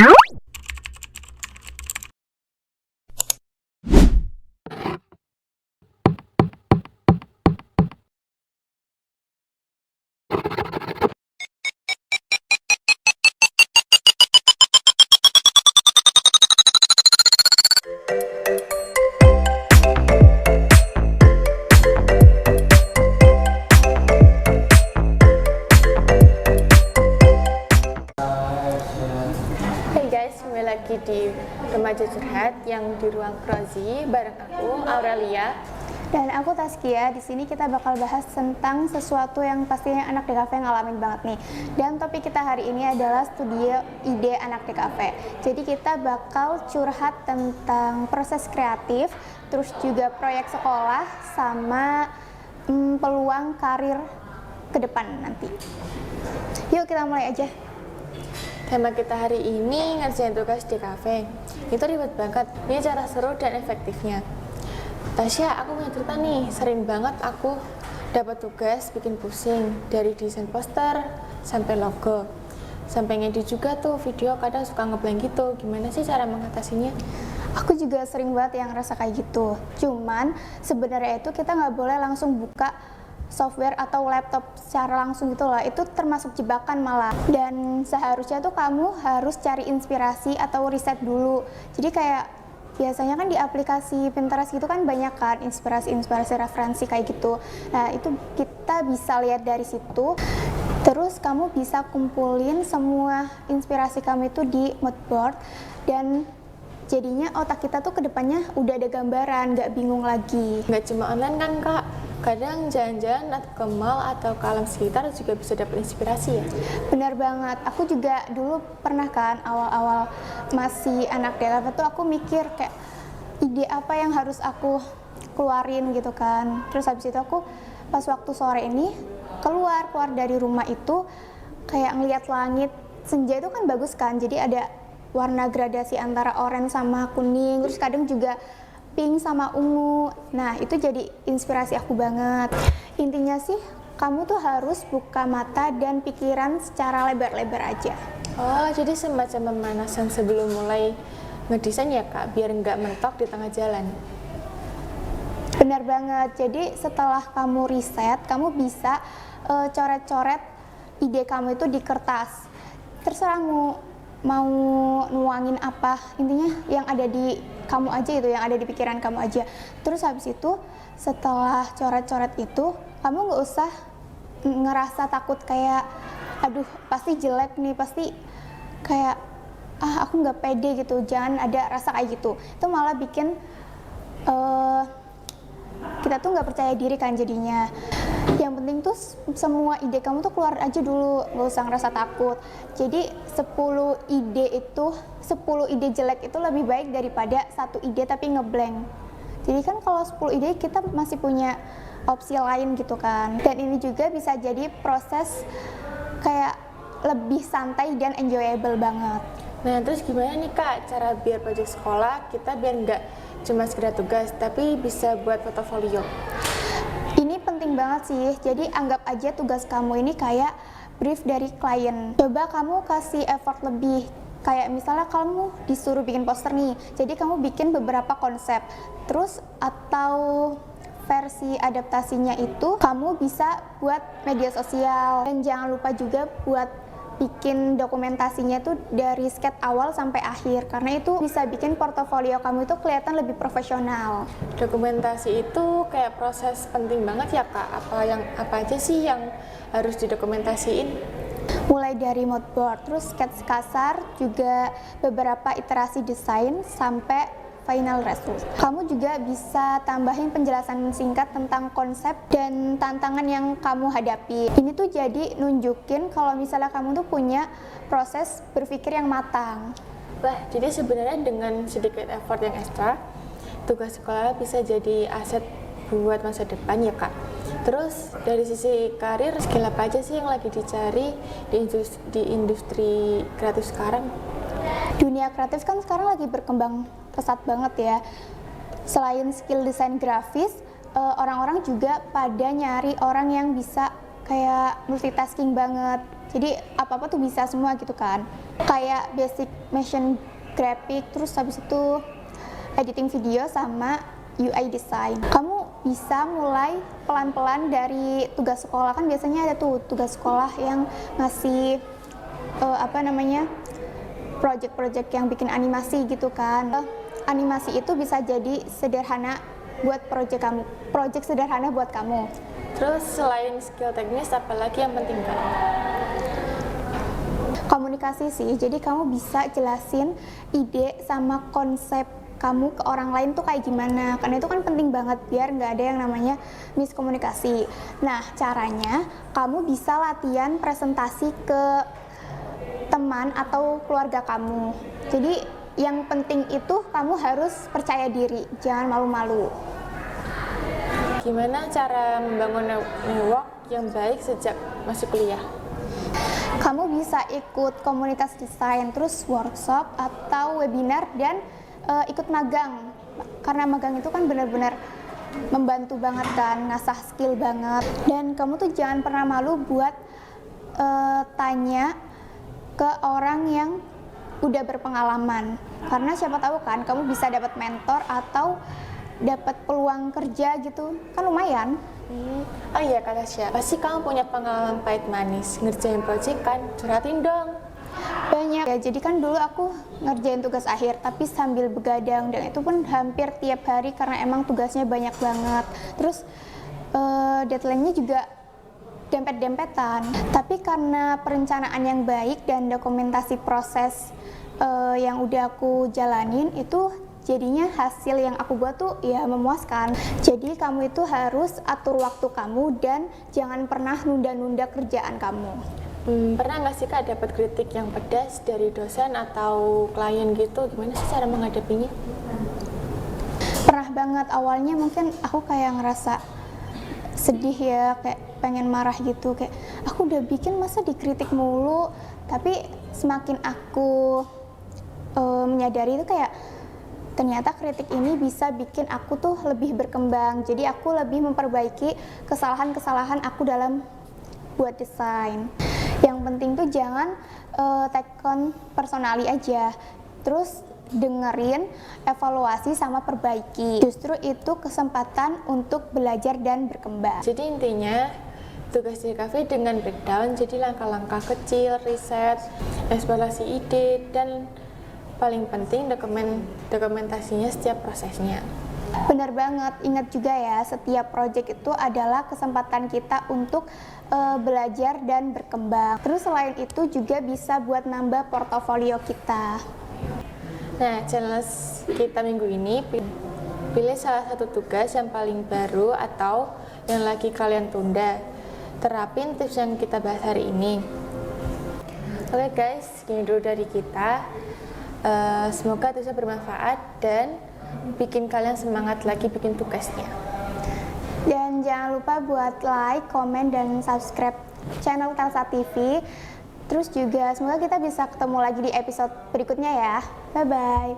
Hey guys, kembali lagi di Remaja Curhat yang di ruang Krozi bareng aku Aurelia dan aku Taskia. Di sini kita bakal bahas tentang sesuatu yang pastinya anak DKV ngalamin banget nih. Dan topik kita hari ini adalah studio ide anak DKV. Jadi kita bakal curhat tentang proses kreatif, terus juga proyek sekolah sama peluang karir ke depan nanti. Yuk kita mulai aja. Tema kita hari ini ngerjain tugas di kafe. Itu ribet banget. Ini cara seru dan efektifnya. Tasya, aku punya cerita nih. Sering banget aku dapat tugas bikin pusing. Dari desain poster sampai logo. Sampai ngedit juga tuh video kadang suka ngeblank gitu. Gimana sih cara mengatasinya? Aku juga sering banget yang ngerasa kayak gitu. Cuman sebenarnya itu kita nggak boleh langsung buka software atau laptop secara langsung gitu lah, itu termasuk jebakan malah. Dan seharusnya tuh kamu harus cari inspirasi atau riset dulu. Jadi kayak biasanya kan di aplikasi Pinterest gitu kan banyak kan inspirasi referensi kayak gitu. Nah itu kita bisa lihat dari situ. Terus kamu bisa kumpulin semua inspirasi kamu itu di mood board, dan jadinya otak kita tuh kedepannya udah ada gambaran, nggak bingung lagi. Nggak cuma online kan kak, kadang jalan-jalan atau ke mall atau ke alam sekitar juga bisa dapat inspirasi ya? Benar banget, aku juga dulu pernah kan awal-awal masih anak DKV tuh aku mikir kayak ide apa yang harus aku keluarin gitu kan. Terus habis itu aku pas waktu sore ini keluar dari rumah itu kayak ngeliat langit senja itu kan bagus kan, jadi ada warna gradasi antara oranye sama kuning, terus kadang juga pink sama ungu. Nah itu jadi inspirasi aku banget. Intinya sih kamu tuh harus buka mata dan pikiran secara lebar-lebar aja. Oh, jadi semacam pemanasan sebelum mulai ngedesain ya kak, biar nggak mentok di tengah jalan. Benar banget, jadi setelah kamu riset, kamu bisa coret-coret ide kamu itu di kertas. Terserah mau nuangin apa, intinya yang ada di kamu aja itu, yang ada di pikiran kamu aja. Terus habis itu setelah coret-coret itu, kamu nggak usah ngerasa takut kayak aduh pasti jelek nih, pasti kayak aku nggak pede gitu. Jangan ada rasa kayak gitu, itu malah bikin kita tuh nggak percaya diri kan jadinya. Yang penting tuh semua ide kamu tuh keluar aja dulu, nggak usah ngerasa takut. Jadi 10 ide jelek itu lebih baik daripada satu ide tapi ngeblank. Jadi kan kalau 10 ide kita masih punya opsi lain gitu kan. Dan ini juga bisa jadi proses kayak lebih santai dan enjoyable banget. Nah terus gimana nih kak cara biar proyek sekolah kita biar nggak cuma sekedar tugas tapi bisa buat portofolio? Ini penting banget sih, jadi anggap aja tugas kamu ini kayak brief dari klien. Coba kamu kasih effort lebih, kayak misalnya kamu disuruh bikin poster nih, jadi kamu bikin beberapa konsep, terus atau versi adaptasinya itu kamu bisa buat media sosial. Dan jangan lupa juga buat bikin dokumentasinya tuh dari sketch awal sampai akhir, karena itu bisa bikin portofolio kamu itu kelihatan lebih profesional. Dokumentasi itu kayak proses penting banget ya kak, apa aja sih yang harus didokumentasiin? Mulai dari mood board, terus sketch kasar, juga beberapa iterasi desain sampai final result. Kamu juga bisa tambahin penjelasan singkat tentang konsep dan tantangan yang kamu hadapi. Ini tuh jadi nunjukin kalau misalnya kamu tuh punya proses berpikir yang matang. Wah, jadi sebenarnya dengan sedikit effort yang ekstra, tugas sekolah bisa jadi aset buat masa depan ya kak. Terus dari sisi karir, skill apa aja sih yang lagi dicari di industri kreatif sekarang? Dunia kreatif kan sekarang lagi berkembang pesat banget ya. Selain skill desain grafis, orang-orang juga pada nyari orang yang bisa kayak multitasking banget. Jadi apa-apa tuh bisa semua gitu kan. Kayak basic motion graphic, terus habis itu editing video sama UI design. Kamu bisa mulai pelan-pelan dari tugas sekolah, kan biasanya ada tuh tugas sekolah yang ngasih project-project yang bikin animasi gitu kan. Animasi itu bisa jadi sederhana buat project sederhana buat kamu. Terus selain skill teknis, apalagi yang penting Kak? Komunikasi sih, jadi kamu bisa jelasin ide sama konsep kamu ke orang lain tuh kayak gimana, karena itu kan penting banget biar nggak ada yang namanya miskomunikasi. Nah, caranya kamu bisa latihan presentasi ke teman atau keluarga kamu. Jadi yang penting itu kamu harus percaya diri, jangan malu-malu. Gimana cara membangun network yang baik sejak masih kuliah? Kamu bisa ikut komunitas desain, terus workshop atau webinar, dan ikut magang. Karena magang itu kan benar-benar membantu banget kan, ngasah skill banget. Dan kamu tuh jangan pernah malu buat tanya ke orang yang udah berpengalaman. Karena siapa tahu kan kamu bisa dapat mentor atau dapat peluang kerja gitu, kan lumayan. Oh iya Kak Tasya, pasti kamu punya pengalaman pahit manis ngerjain project kan? Curhatin dong. Banyak ya, jadi kan dulu aku ngerjain tugas akhir tapi sambil begadang, dan itu pun hampir tiap hari karena emang tugasnya banyak banget. Terus deadline-nya juga dempet-dempetan. Tapi karena perencanaan yang baik dan dokumentasi proses yang udah aku jalanin, itu jadinya hasil yang aku buat tuh ya memuaskan. Jadi kamu itu harus atur waktu kamu dan jangan pernah nunda-nunda kerjaan kamu. Pernah nggak sih Kak dapat kritik yang pedas dari dosen atau klien gitu? Gimana sih cara menghadapinya? Pernah banget, awalnya mungkin aku kayak ngerasa sedih ya, kayak pengen marah gitu, kayak aku udah bikin masa dikritik mulu. Tapi semakin aku menyadari itu kayak ternyata kritik ini bisa bikin aku tuh lebih berkembang. Jadi aku lebih memperbaiki kesalahan-kesalahan aku dalam buat desain. Yang penting tuh jangan take on personally aja. Terus dengerin, evaluasi sama perbaiki. Justru itu kesempatan untuk belajar dan berkembang. Jadi intinya tugas di kafe dengan breakdown, jadi langkah-langkah kecil, riset, eksplorasi ide, dan paling penting dokumentasinya setiap prosesnya. Benar banget, ingat juga ya, setiap project itu adalah kesempatan kita untuk belajar dan berkembang. Terus selain itu juga bisa buat nambah portofolio kita. Nah, challenge kita minggu ini, pilih salah satu tugas yang paling baru atau yang lagi kalian tunda. Terapin tips yang kita bahas hari ini. Oke guys, gini dulu dari kita. Semoga tipsnya bermanfaat dan bikin kalian semangat lagi bikin tugasnya. Dan jangan lupa buat like, komen, dan subscribe channel Telsa TV. Terus juga semoga kita bisa ketemu lagi di episode berikutnya ya. Bye-bye.